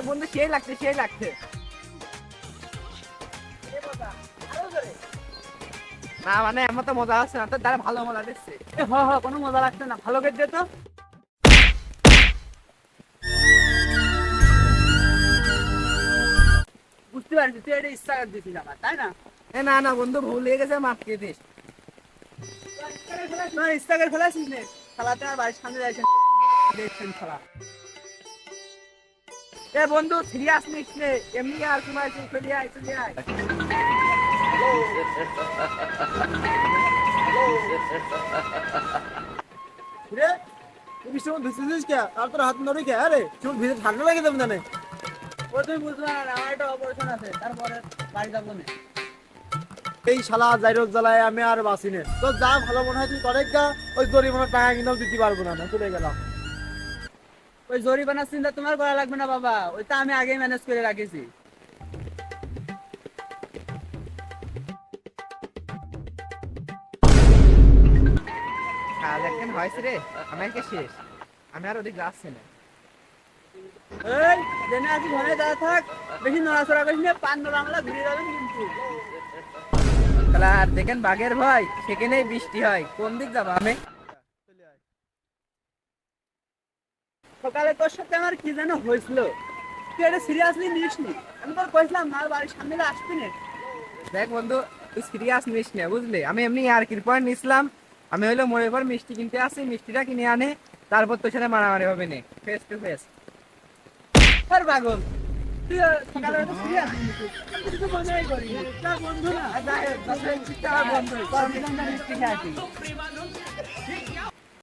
বন্ধু সেই লাগছে সেই লাগছে। না মানে এমন তো মজা আসছে না, তোর দ্বারা ভালো মজা দিচ্ছে। কোনো মজা লাগছে না, ভালো করে দে তো। বুঝতে পারছি তুই এটা ইচ্ছা করে দিছিস আমার, তাই না? না না বন্ধু, ভুল হয়ে গেছে, মাফ করে দিস। না ইচ্ছা করে ফেলাছিস নে, খেলাতে আর বাড়ির সামনে যাইছেন দেখছেন খেলা। বন্ধু সিরিয়াস নিস নে, এমনি আর তোমার চলে আয় চলে আয়। রে তুই সময় ভিজতেছিস কে? আর তোর হাত নড়ে কে? আরে চুল ভিজে ঠান্ডা লাগে যাবে জানে। ও তুমি বুঝবে না, আমার একটা অপারেশন আছে, তারপরে বাড়ি যাবো না। এই শালা জাইরোজ জ্বালায় আমি আর বাঁচি না। তো যা ভালো মনে হয় তুই করে গা, ওই জরিমানার টাকা কিনাও দিতে পারবো না, না চলে গেলাম। ওই জরিমানার চিন্তা তোমার করা লাগবে না বাবা, ওইটা আমি আগেই ম্যানেজ করে রাখেছি। কাজ একদিন হয়েছে রে, আমাকে শেষ, আমি আর ওদিক যাচ্ছি না। এই জেনে আছি ঘরে দাঁড়া থাক, বেশি নড়াচড়া করিস না, পান বাংলা ঘুরে যাবেন কিন্তু। তাহলে আর দেখেন বাঘের ভয়, সেখানেই বৃষ্টি হয়, কোন দিক যাবো আমি? সকালে তোর সাথে আমার কি যেন হয়েছিল, তুই এটা সিরিয়াসলি নিস নি। আমি তোর কইছিলাম মার বাড়ির সামনে দিয়ে আসবি না। দেখ বন্ধু, তুই সিরিয়াস নিস না বুঝলি, আমি এমনি আর কি পয়েন্ট নিছিলাম। আমি হইলো মোড়ের পর মিষ্টি কিনতে আসি, মিষ্টিটা কিনে আনে, তারপর তোর সাথে মারামারি হবে না, ফেস টু ফেস। আর পাগল তুই সকালে এটা সিরিয়াস নিস, আমি কিছু মনেই করি না। বন্ধু না বন্ধু, মিষ্টি খেয়ে আসি।